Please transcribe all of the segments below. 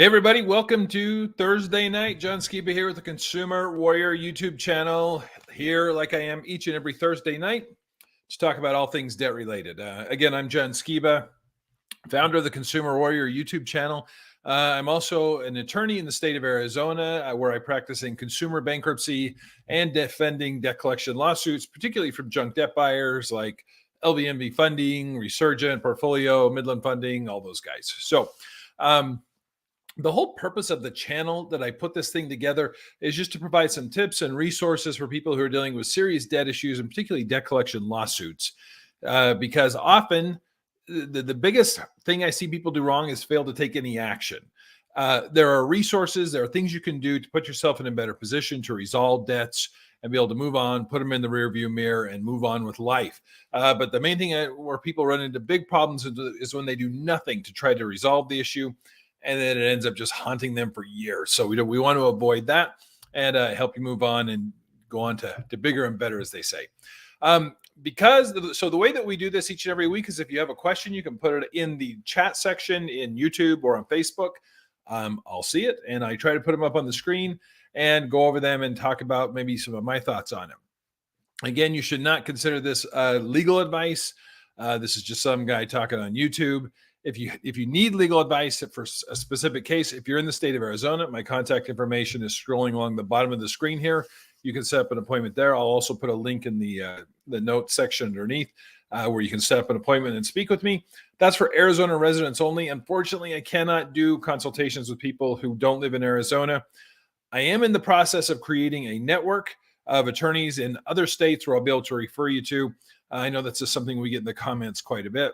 Hey everybody, welcome to Thursday night. John Skiba here with the Consumer Warrior YouTube channel. Here, like I am each and every Thursday night, to talk about all things debt related. Again, I'm John Skiba, founder of the Consumer Warrior YouTube channel. I'm also an attorney in the state of Arizona, where I practice in consumer bankruptcy and defending debt collection lawsuits, particularly from junk debt buyers like LVNV Funding, Resurgent, Portfolio, Midland Funding, all those guys. So, the whole purpose of the channel that I put this thing together is just to provide some tips and resources for people who are dealing with serious debt issues and particularly debt collection lawsuits. Because often the biggest thing I see people do wrong is fail to take any action. There are resources, there are things you can do to put yourself in a better position to resolve debts and be able to move on, put them in the rearview mirror and move on with life. But the main thing where people run into big problems is when they do nothing to try to resolve the issue, and then it ends up just haunting them for years. So we want to avoid that and help you move on and go on to bigger and better, as they say. So the way that we do this each and every week is if you have a question, you can put it in the chat section in YouTube or on Facebook. I'll see it, and I try to put them up on the screen and go over them and talk about maybe some of my thoughts on them. Again, you should not consider this legal advice. This is just some guy talking on YouTube. If you need legal advice for a specific case, if you're in the state of Arizona, my contact information is scrolling along the bottom of the screen here. You can set up an appointment there. I'll also put a link in the notes section underneath where you can set up an appointment and speak with me. That's for Arizona residents only. Unfortunately, I cannot do consultations with people who don't live in Arizona. I am in the process of creating a network of attorneys in other states where I'll be able to refer you to. I know that's just something we get in the comments quite a bit.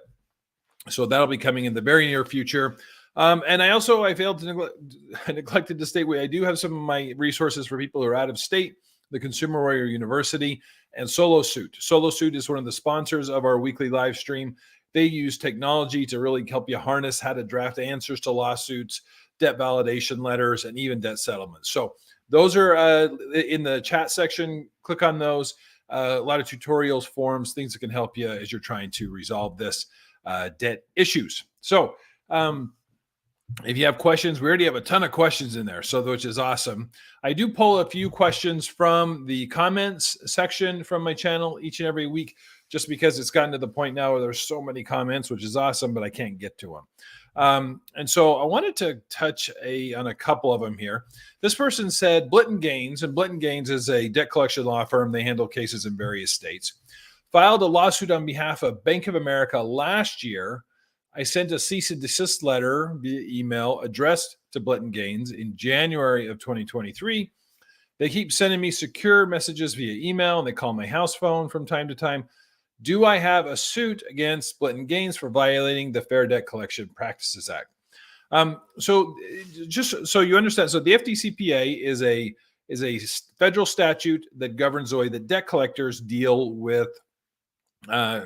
So that'll be coming in the very near future. And I failed to neglected to state I do have some of my resources for people who are out of state, the Consumer Warrior University and Solo Suit. Solo Suit is one of the sponsors of our weekly live stream. They use technology to really help you harness how to draft answers to lawsuits, debt validation letters, and even debt settlements. So those are in the chat section. Click on those. A lot of tutorials, forums, things that can help you as you're trying to resolve this debt issues. So if you have questions, we already have a ton of questions in there, so which is awesome. I do pull a few questions from the comments section from my channel each and every week, just because it's gotten to the point now where there's so many comments, which is awesome, but I can't get to them. And so I wanted to touch on a couple of them here. This person said Blitton Gaines, and Blitton Gaines is a debt collection law firm. They handle cases in various states. Filed a lawsuit on behalf of Bank of America last year. I sent a cease and desist letter via email addressed to Blitton Gaines in January of 2023. They keep sending me secure messages via email, and they call my house phone from time to time. Do I have a suit against Blitton Gaines for violating the Fair Debt Collection Practices Act? So just so you understand, so the FDCPA is a federal statute that governs the way that debt collectors deal with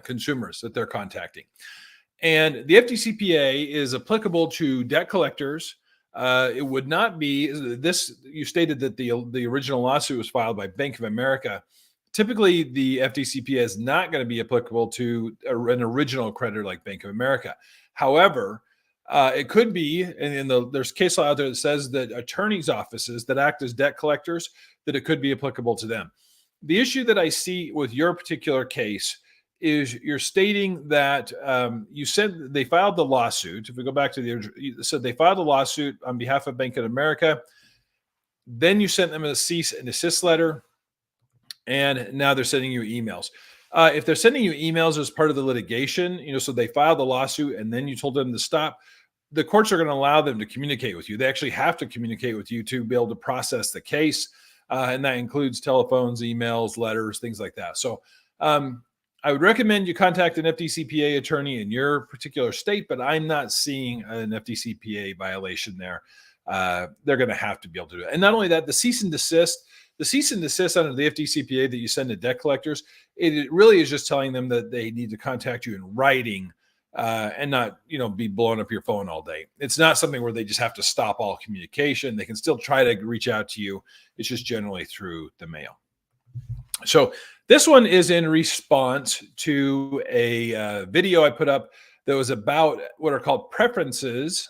consumers that they're contacting. And the FDCPA is applicable to debt collectors. It would not be this. You stated that the original lawsuit was filed by Bank of America. Typically, the FDCPA is not going to be applicable to an original creditor like Bank of America. However, it could be, and there's case law out there that says that attorneys' offices that act as debt collectors, that it could be applicable to them. The issue that I see with your particular case is you're stating that you said they filed the lawsuit. If we go back to you said they filed a lawsuit on behalf of Bank of America. Then you sent them a cease and desist letter, and now they're sending you emails. If they're sending you emails as part of the litigation, so they filed the lawsuit and then you told them to stop, the courts are going to allow them to communicate with you. They actually have to communicate with you to be able to process the case, and that includes telephones, emails, letters, things like that. So I would recommend you contact an FDCPA attorney in your particular state, but I'm not seeing an FDCPA violation there. They're going to have to be able to do it. And not only that, the cease and desist under the FDCPA that you send to debt collectors, it really is just telling them that they need to contact you in writing and not, be blowing up your phone all day. It's not something where they just have to stop all communication. They can still try to reach out to you. It's just generally through the mail. So this one is in response to a video I put up that was about what are called preferences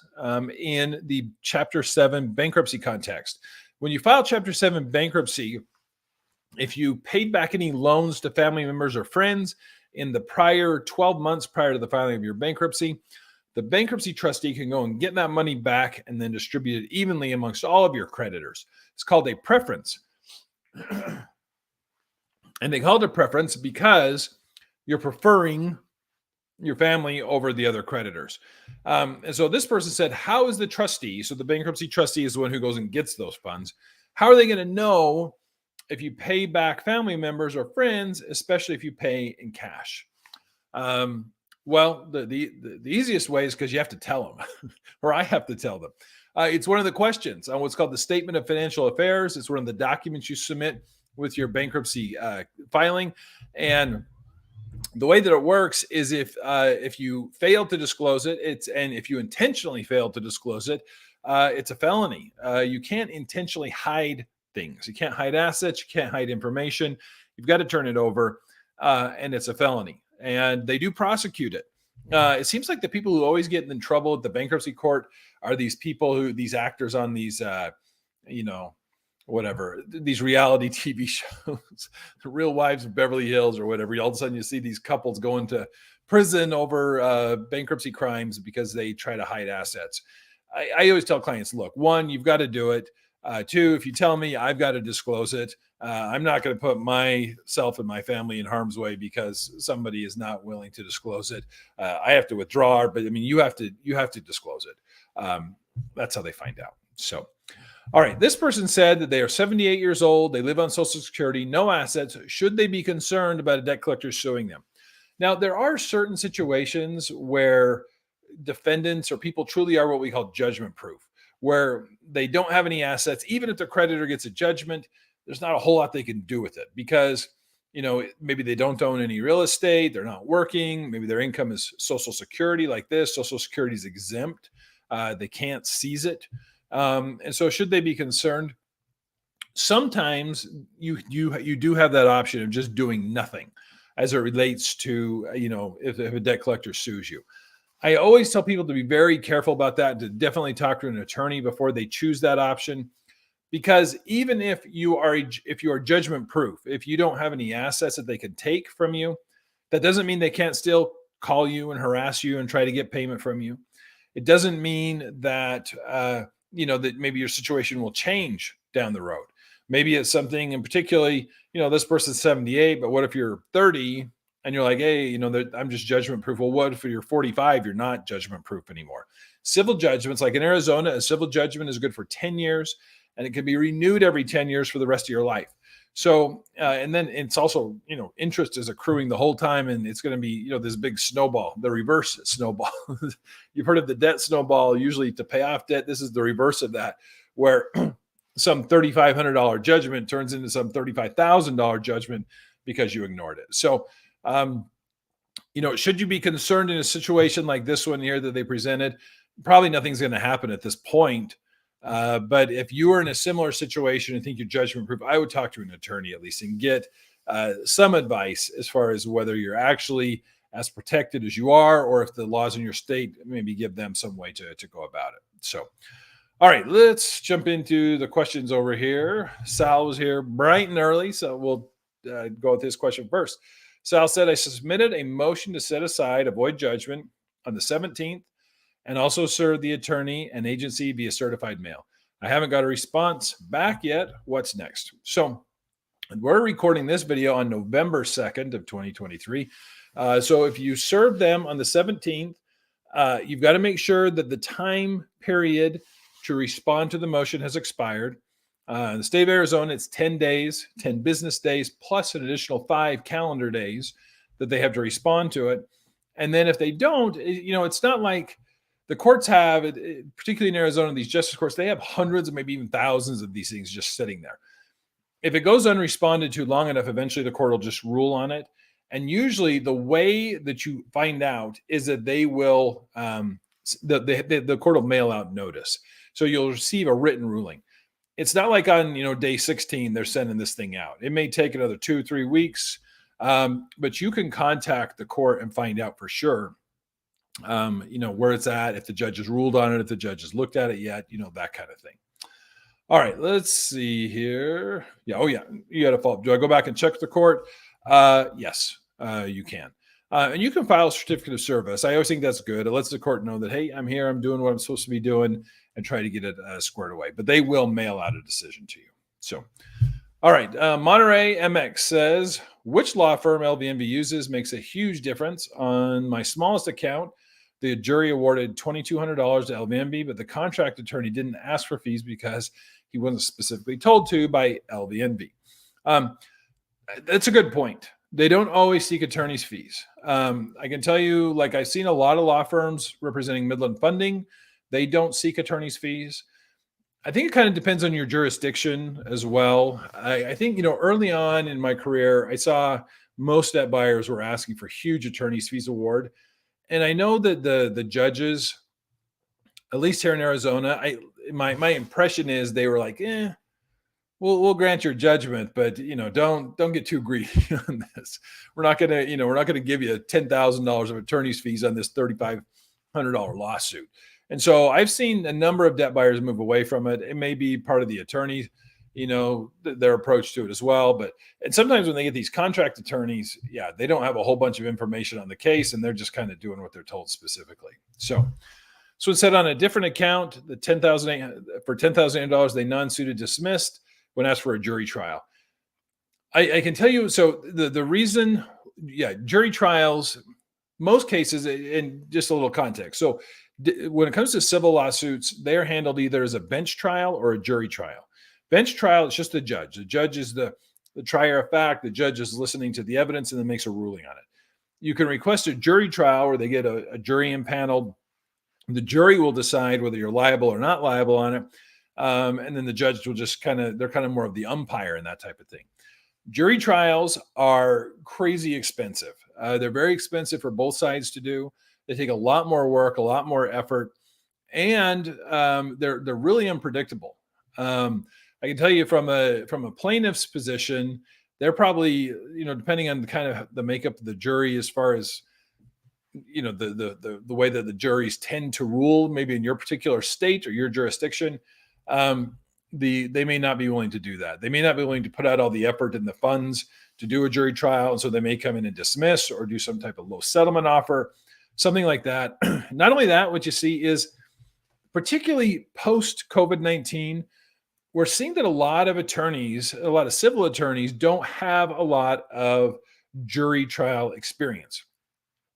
in the Chapter 7 bankruptcy context. When you file Chapter 7 bankruptcy, if you paid back any loans to family members or friends in the prior 12 months prior to the filing of your bankruptcy, the bankruptcy trustee can go and get that money back and then distribute it evenly amongst all of your creditors. It's called a preference. And they call it a preference because you're preferring your family over the other creditors. And so this person said, how is the trustee, so the bankruptcy trustee is the one who goes and gets those funds, how are they going to know if you pay back family members or friends, especially if you pay in cash? Well, the easiest way is because you have to tell them, or I have to tell them. It's one of the questions on what's called the Statement of Financial Affairs. It's one of the documents you submit with your bankruptcy filing. And the way that it works is if you fail to disclose it, and if you intentionally fail to disclose it, it's a felony. You can't intentionally hide things. You can't hide assets. You can't hide information. You've got to turn it over, and it's a felony. And they do prosecute it. It seems like the people who always get in trouble at the bankruptcy court are these people these actors on these, these reality TV shows, The Real Wives of Beverly Hills or whatever. All of a sudden you see these couples going to prison over bankruptcy crimes because they try to hide assets. I always tell clients, look, one, you've got to do it. Two, if you tell me, I've got to disclose it. I'm not going to put myself and my family in harm's way because somebody is not willing to disclose it. I have to withdraw, but I mean, you have to disclose it. That's how they find out. So, all right. This person said that they are 78 years old. They live on Social Security, no assets. Should they be concerned about a debt collector suing them? Now, there are certain situations where defendants or people truly are what we call judgment proof, where they don't have any assets. Even if the creditor gets a judgment, there's not a whole lot they can do with it because, maybe they don't own any real estate. They're not working. Maybe their income is Social Security like this. Social Security is exempt. They can't seize it. And so should they be concerned? Sometimes you do have that option of just doing nothing as it relates to, if a debt collector sues you. I always tell people to be very careful about that, to definitely talk to an attorney before they choose that option. Because even if you are judgment proof, if you don't have any assets that they can take from you, that doesn't mean they can't still call you and harass you and try to get payment from you. It doesn't mean that, that maybe your situation will change down the road. Maybe it's something, and particularly, this person's 78, but what if you're 30 and you're like, hey, I'm just judgment proof. Well, what if you're 45, you're not judgment proof anymore? Civil judgments, like in Arizona, a civil judgment is good for 10 years, and it can be renewed every 10 years for the rest of your life. So, and then it's also, interest is accruing the whole time, and it's going to be, this big snowball, the reverse snowball. You've heard of the debt snowball, usually to pay off debt. This is the reverse of that, where some $3,500 judgment turns into some $35,000 judgment because you ignored it. So, should you be concerned in a situation like this one here that they presented? Probably nothing's going to happen at this point. But if you are in a similar situation and think you're judgment proof, I would talk to an attorney at least and get some advice as far as whether you're actually as protected as you are, or if the laws in your state maybe give them some way to go about it. So, all right, let's jump into the questions over here. Sal was here bright and early, so we'll go with his question first. Sal said, I submitted a motion to set aside a void judgment on the 17th and also served the attorney and agency via certified mail. I haven't got a response back yet. What's next? So we're recording this video on November 2nd of 2023. So if you serve them on the 17th, you've got to make sure that the time period to respond to the motion has expired. In the state of Arizona, it's 10 days, 10 business days, plus an additional 5 calendar days that they have to respond to it. And then if they don't, it's not like the courts have, particularly in Arizona, these justice courts, they have hundreds and maybe even thousands of these things just sitting there. If it goes unresponded to long enough, eventually the court will just rule on it. And usually the way that you find out is that they will, the court will mail out notice. So you'll receive a written ruling. It's not like on, day 16, they're sending this thing out. It may take another 2-3 weeks, but you can contact the court and find out for sure where it's at, if the judge has ruled on it, if the judge has looked at it yet, that kind of thing. All right, let's see here. Yeah, oh yeah, you got to follow. Do I go back and check the court? Yes, you can. And you can file a certificate of service. I always think that's good. It lets the court know that, hey, I'm here, I'm doing what I'm supposed to be doing, and try to get it squared away. But they will mail out a decision to you. So, all right, Monterey MX says, which law firm LVNV uses makes a huge difference. On my smallest account, the jury awarded $2,200 to LVNV, but the contract attorney didn't ask for fees because he wasn't specifically told to by LVNV. That's a good point. They don't always seek attorney's fees. I can tell you, like, I've seen a lot of law firms representing Midland Funding. They don't seek attorney's fees. I think it kind of depends on your jurisdiction as well. I think, early on in my career, I saw most debt buyers were asking for huge attorney's fees award. And I know that the judges, at least here in Arizona, my impression is they were like, we'll grant your judgment, but don't get too greedy on this. We're not gonna give you $10,000 of attorney's fees on this $3,500 lawsuit. And so I've seen a number of debt buyers move away from it. It may be part of the attorney, their approach to it as well. And sometimes when they get these contract attorneys, they don't have a whole bunch of information on the case, and they're just kind of doing what they're told specifically. So it said on a different account, the $10,000 they non-suited dismissed when asked for a jury trial. I can tell you, so the reason, jury trials, most cases, and just a little context. So when it comes to civil lawsuits, they're handled either as a bench trial or a jury trial. Bench trial, it's just the judge. The judge is the trier of fact. The judge is listening to the evidence and then makes a ruling on it. You can request a jury trial where they get a jury impaneled. The jury will decide whether you're liable or not liable on it. And then the judge will just they're kind of more of the umpire and that type of thing. Jury trials are crazy expensive. They're very expensive for both sides to do. They take a lot more work, a lot more effort, and they're really unpredictable. I can tell you from a plaintiff's position, they're probably, depending on the kind of the makeup of the jury, as far as the way that the juries tend to rule, maybe in your particular state or your jurisdiction, they may not be willing to do that. They may not be willing to put out all the effort and the funds to do a jury trial, and so they may come in and dismiss or do some type of low settlement offer, something like that. Not only that, what you see is, particularly post COVID-19, we're seeing that a lot of civil attorneys don't have a lot of jury trial experience.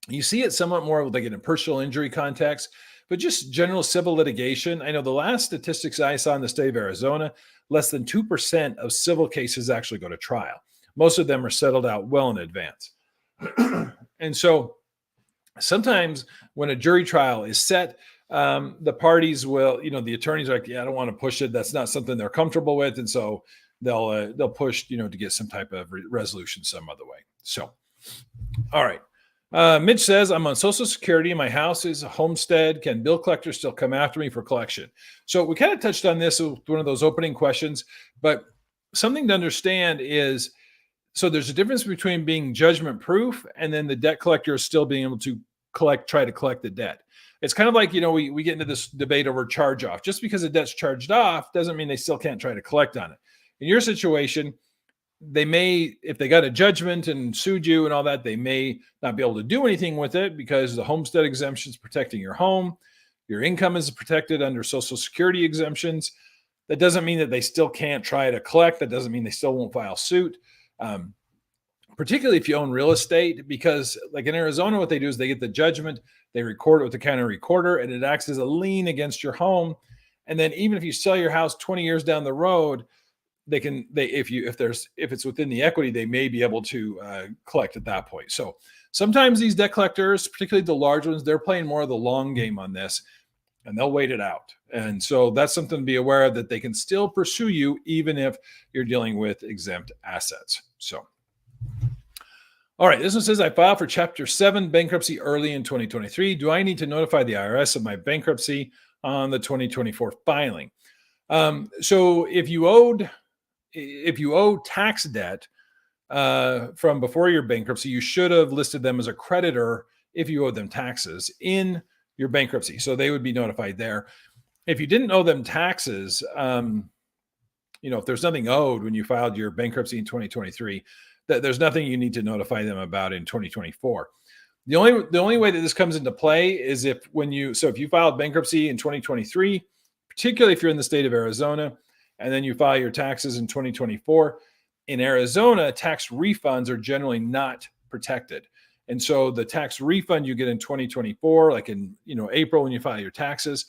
You see it somewhat more like in a personal injury context, but just general civil litigation. I know the last statistics I saw in the state of Arizona, less than 2% of civil cases actually go to trial. Most of them are settled out well in advance. And so sometimes when a jury trial is set, the parties will, the attorneys are like, I don't want to push it. That's not something they're comfortable with. And so they'll push, to get some type of resolution some other way. So, all right. Mitch says, I'm on Social Security. My house is a homestead. Can bill collectors still come after me for collection? So we kind of touched on this with one of those opening questions, but something to understand is, so there's a difference between being judgment proof and then the debt collector still being able to try to collect the debt. It's kind of like, we get into this debate over charge off. Just because a debt's charged off doesn't mean they still can't try to collect on it. In your situation, they may, if they got a judgment and sued you and all that, they may not be able to do anything with it because the homestead exemption is protecting your home. Your income is protected under Social Security exemptions. That doesn't mean that they still can't try to collect. That doesn't mean they still won't file suit. Particularly if you own real estate, because like in Arizona, what they do is they get the judgment, they record it with the county recorder, and it acts as a lien against your home. And then even if you sell your house 20 years down the road, if it's within the equity, they may be able to collect at that point. So sometimes these debt collectors, particularly the large ones, they're playing more of the long game on this, and they'll wait it out. And so that's something to be aware of, that they can still pursue you even if you're dealing with exempt assets. So, all right, this one says, I filed for Chapter 7 bankruptcy early in 2023. Do I need to notify the IRS of my bankruptcy on the 2024 filing? So if you owe tax debt from before your bankruptcy, you should have listed them as a creditor if you owe them taxes in your bankruptcy. So they would be notified there. If you didn't owe them taxes, if there's nothing owed when you filed your bankruptcy in 2023, there's nothing you need to notify them about in 2024. The only way that this comes into play is if you filed bankruptcy in 2023, particularly if you're in the state of Arizona, and then you file your taxes in 2024. In Arizona, tax refunds are generally not protected. And so the tax refund you get in 2024, like in April when you file your taxes,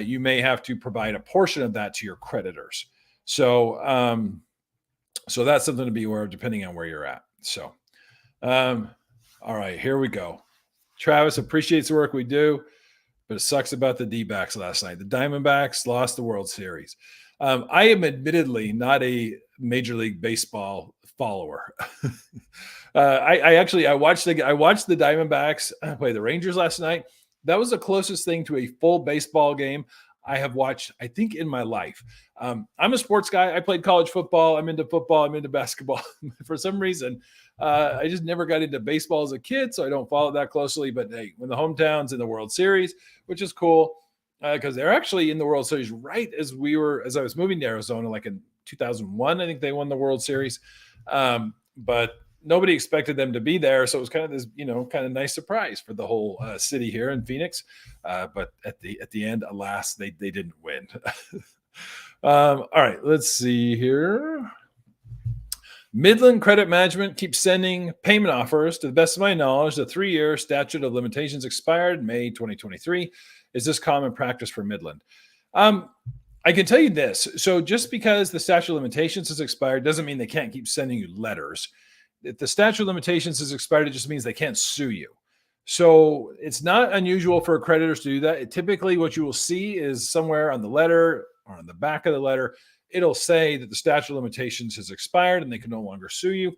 you may have to provide a portion of that to your creditors. So that's something to be aware of depending on where you're at. So, all right, here we go. Travis appreciates the work we do, but it sucks about the D-backs last night. The Diamondbacks lost the World Series. I am admittedly not a Major League Baseball follower. I watched the Diamondbacks play the Rangers last night. That was the closest thing to a full baseball game I have watched, I think, in my life. I'm a sports guy. I played college football. I'm into football. I'm into basketball. For some reason, I just never got into baseball as a kid, so I don't follow that closely. But hey, when the hometown's in the World Series, which is cool, because they're actually in the World Series right as I was moving to Arizona, like in 2001, I think they won the World Series. But nobody expected them to be there. So it was kind of this, kind of nice surprise for the whole city here in Phoenix. But at the end, alas, they didn't win. All right, let's see here. Midland Credit Management keeps sending payment offers. To the best of my knowledge, the 3-year statute of limitations expired May 2023. Is this common practice for Midland? I can tell you this. So just because the statute of limitations has expired doesn't mean they can't keep sending you letters. If the statute of limitations has expired, it just means they can't sue you. So it's not unusual for creditors to do that. Typically, what you will see is somewhere on the letter or on the back of the letter, it'll say that the statute of limitations has expired and they can no longer sue you,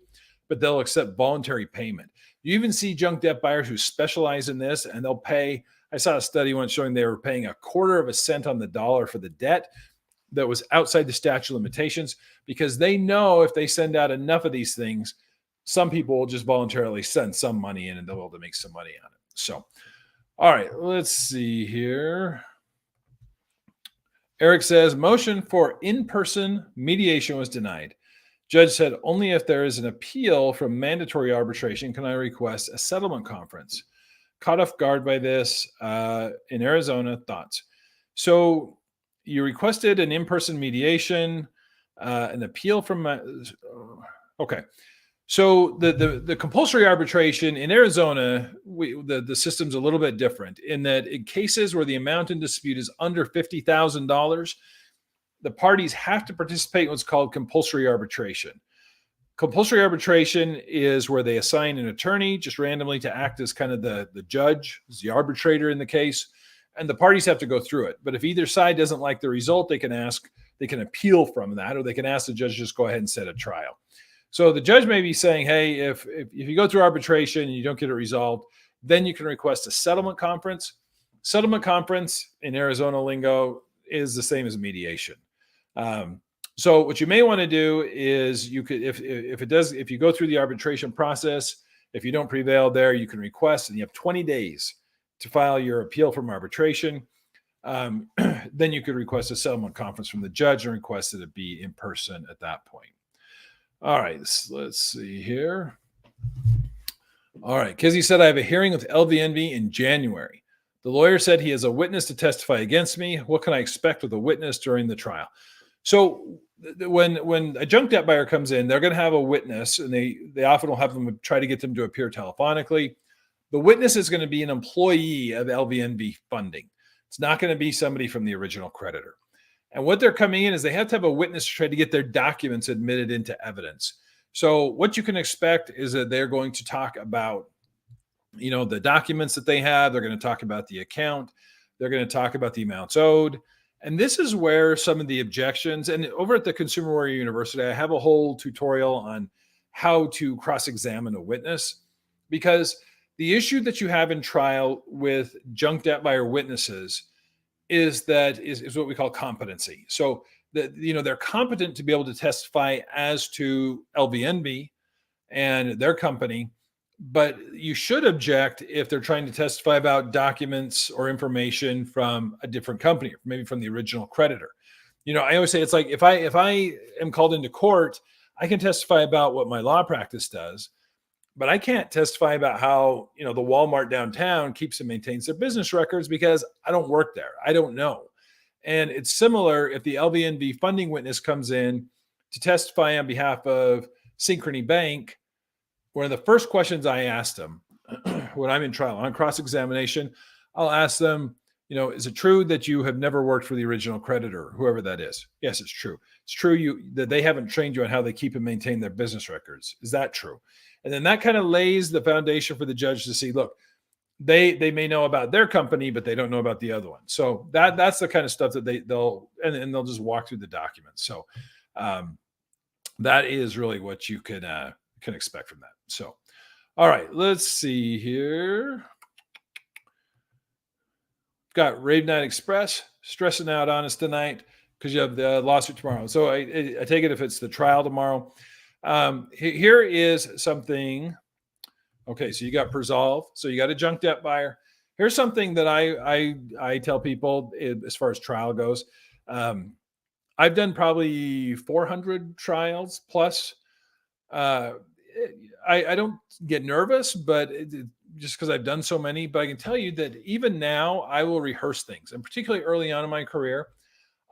but they'll accept voluntary payment. You even see junk debt buyers who specialize in this, and they'll pay. I saw a study once showing they were paying 1/4 cent on the dollar for the debt that was outside the statute of limitations, because they know if they send out enough of these things, some people will just voluntarily send some money in and they'll be able to make some money on it. So, all right, let's see here. Eric says, motion for in-person mediation was denied. Judge said, only if there is an appeal from mandatory arbitration can I request a settlement conference. Caught off guard by this in Arizona, thoughts. So you requested an in-person mediation, an appeal from, okay. So the compulsory arbitration in Arizona, the system's a little bit different in that in cases where the amount in dispute is under $50,000, the parties have to participate in what's called compulsory arbitration. Compulsory arbitration is where they assign an attorney just randomly to act as kind of the judge, as the arbitrator in the case, and the parties have to go through it. But if either side doesn't like the result, they can appeal from that, or they can ask the judge to just go ahead and set a trial. So the judge may be saying, hey, if you go through arbitration and you don't get it resolved, then you can request a settlement conference. Settlement conference in Arizona lingo is the same as mediation. So what you may want to do is you could, if you go through the arbitration process, if you don't prevail there, you can request, and you have 20 days to file your appeal from arbitration. Then you could request a settlement conference from the judge and request that it be in person at that point. All right, let's see here. All right, Kizzy said, I have a hearing with LVNV in January. The lawyer said he has a witness to testify against me. What can I expect with a witness during the trial? So when a junk debt buyer comes in, they're going to have a witness, and they often will have them try to get them to appear telephonically. The witness is going to be an employee of LVNV Funding. It's not going to be somebody from the original creditor. And what they're coming in is they have to have a witness to try to get their documents admitted into evidence. So what you can expect is that they're going to talk about, the documents that they have. They're going to talk about the account. They're going to talk about the amounts owed. And this is where some of the objections, and over at the Consumer Warrior University, I have a whole tutorial on how to cross-examine a witness, because the issue that you have in trial with junk debt buyer witnesses is what we call competency. So they're competent to be able to testify as to LVNV and their company but you should object if they're trying to testify about documents or information from a different company, maybe from the original creditor. I always say it's like if I am called into court, I can testify about what my law practice does, but I can't testify about how the Walmart downtown keeps and maintains their business records because I don't work there. I don't know. And it's similar if the LVNV funding witness comes in to testify on behalf of Synchrony Bank. One of the first questions I asked them when I'm in trial on cross-examination, I'll ask them, is it true that you have never worked for the original creditor, whoever that is? Yes, it's true. It's true that they haven't trained you on how they keep and maintain their business records. Is that true? And then that kind of lays the foundation for the judge to see, look, they may know about their company, but they don't know about the other one. So that's the kind of stuff that they'll just walk through the documents. So that is really what you can expect from that. So, all right, let's see here. Got Rave Night Express stressing out on us tonight because you have the lawsuit tomorrow. So I take it if it's the trial tomorrow. Here is something. Okay, so you got Presolve. So you got a junk debt buyer. Here's something that I tell people as far as trial goes. I've done probably 400 trials plus. I don't get nervous, but just because I've done so many, but I can tell you that even now I will rehearse things. And particularly early on in my career,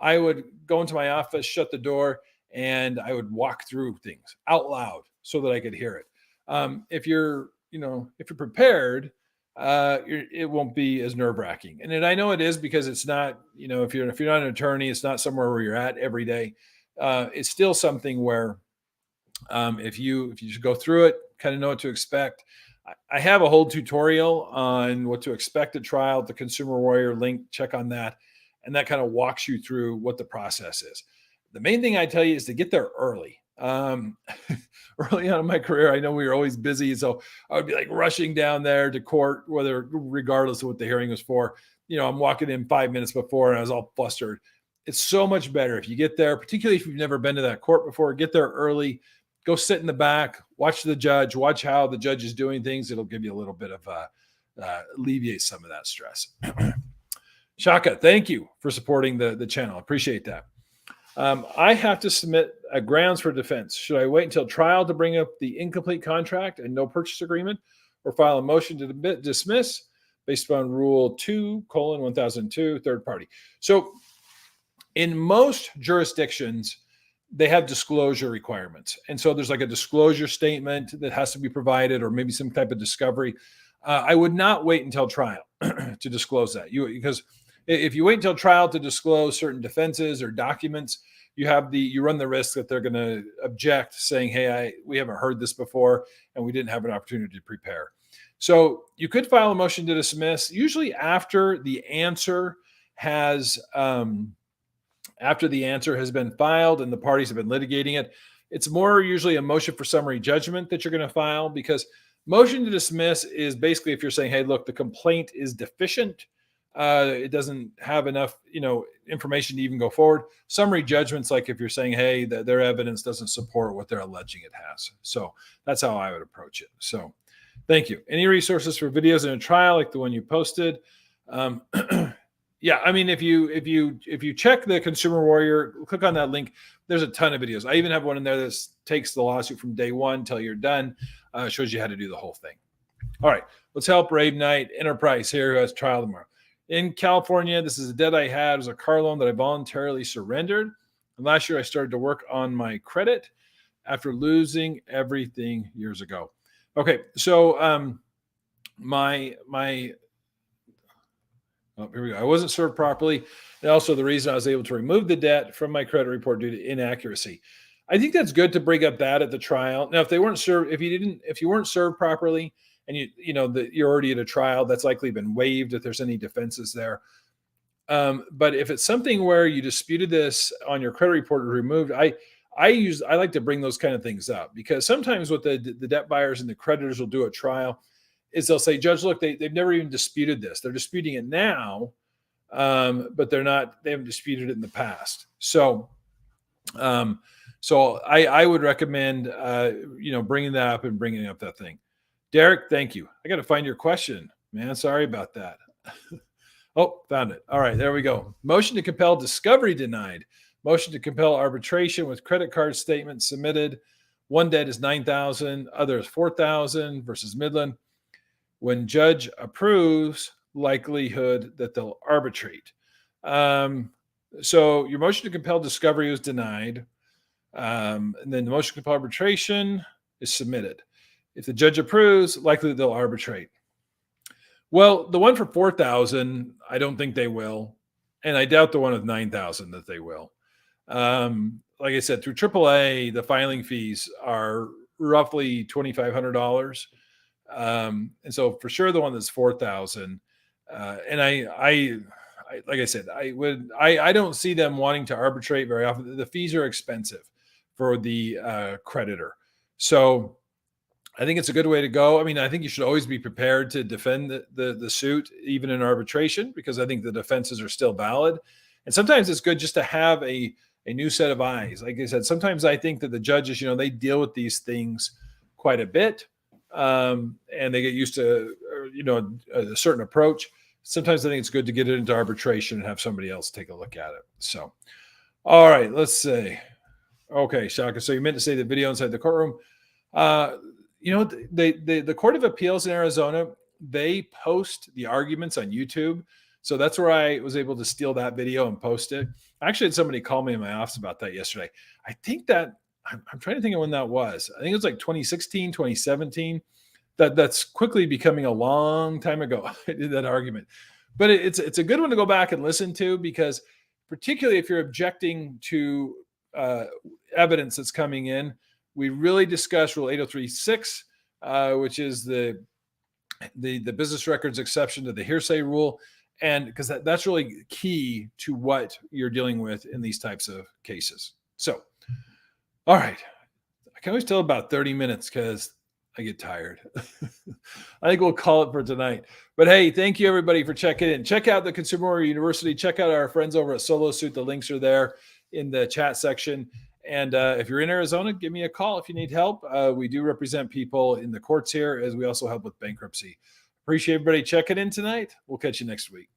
I would go into my office, shut the door, and I would walk through things out loud so that I could hear it. If you're prepared, it won't be as nerve-wracking. And I know it is because it's not, if you're not an attorney, it's not somewhere where you're at every day. It's still something where if you just go through it, kind of know what to expect. I have a whole tutorial on what to expect at trial at the Consumer Warrior link. Check on that. And that kind of walks you through what the process is. The main thing I tell you is to get there early. Early on in my career, I know we were always busy. So I would be like rushing down there to court, regardless of what the hearing was for. I'm walking in 5 minutes before and I was all flustered. It's so much better if you get there, particularly if you've never been to that court before, get there early. Go sit in the back, watch the judge, watch how the judge is doing things. It'll give you a little bit of alleviate some of that stress. Shaka, thank you for supporting the channel. I appreciate that. I have to submit a grounds for defense. Should I wait until trial to bring up the incomplete contract and no purchase agreement, or file a motion to dismiss based upon Rule 2:1002, third party? So in most jurisdictions, they have disclosure requirements. And so there's like a disclosure statement that has to be provided, or maybe some type of discovery. I would not wait until trial to disclose that. Because if you wait until trial to disclose certain defenses or documents, you run the risk that they're going to object, saying, hey, we haven't heard this before, and we didn't have an opportunity to prepare. So you could file a motion to dismiss, usually after the answer has been filed and the parties have been litigating it. It's more usually a motion for summary judgment that you're going to file, because motion to dismiss is basically if you're saying, hey, look, the complaint is deficient. It doesn't have enough, information to even go forward. Summary judgment's like if you're saying, hey, their evidence doesn't support what they're alleging it has. So that's how I would approach it. So thank you. Any resources for videos in a trial like the one you posted? Yeah, I mean, if you check the Consumer Warrior, click on that link. There's a ton of videos. I even have one in there that takes the lawsuit from day one till you're done. Shows you how to do the whole thing. All right, let's help Rave Knight Enterprise here, who has trial tomorrow. In California, this is a debt I had. It was a car loan that I voluntarily surrendered. And last year, I started to work on my credit after losing everything years ago. Okay, so here we go. I wasn't served properly. And also the reason I was able to remove the debt from my credit report due to inaccuracy. I think that's good to bring up that at the trial. Now, if they weren't served, if you weren't served properly and you're already at a trial, that's likely been waived if there's any defenses there. But if it's something where you disputed this on your credit report or removed, I like to bring those kind of things up, because sometimes what the debt buyers and the creditors will do at trial is they'll say, Judge, look, they've never even disputed this. They're disputing it now, but they haven't disputed it in the past. So I would recommend, bringing that up and bringing up that thing. Derek, thank you. I got to find your question, man. Sorry about that. Oh, found it. All right, there we go. Motion to compel discovery denied. Motion to compel arbitration with credit card statement submitted. One debt is $9,000, other is $4,000 versus Midland. When judge approves, likelihood that they'll arbitrate. So your motion to compel discovery was denied. And then the motion to compel arbitration is submitted. If the judge approves, likely they'll arbitrate. Well, the one for 4,000, I don't think they will. And I doubt the one with 9,000 that they will. Like I said, through AAA, the filing fees are roughly $2,500. And so for sure, the one that's 4,000. And I like I said, I don't see them wanting to arbitrate very often. The fees are expensive for the creditor. So I think it's a good way to go. I mean, I think you should always be prepared to defend the suit, even in arbitration, because I think the defenses are still valid. And sometimes it's good just to have a new set of eyes. Like I said, sometimes I think that the judges, they deal with these things quite a bit, and they get used to, a certain approach. Sometimes I think it's good to get it into arbitration and have somebody else take a look at it. So, all right, let's see. Okay, Shaka, so you meant to say the video inside the courtroom. The Court of Appeals in Arizona, they post the arguments on YouTube. So that's where I was able to steal that video and post it. I actually had somebody call me in my office about that yesterday. I think that, I'm trying to think of when that was. I think it was like 2016, 2017. That's quickly becoming a long time ago. I did that argument. But it's a good one to go back and listen to, because particularly if you're objecting to evidence that's coming in, we really discuss Rule 803.6, which is the business records exception to the hearsay rule. And because that's really key to what you're dealing with in these types of cases. So, all right. I can always tell about 30 minutes because I get tired. I think we'll call it for tonight. But hey, thank you everybody for checking in. Check out the Consumer Warrior University. Check out our friends over at Solo Suit. The links are there in the chat section. And if you're in Arizona, give me a call if you need help. We do represent people in the courts here, as we also help with bankruptcy. Appreciate everybody checking in tonight. We'll catch you next week.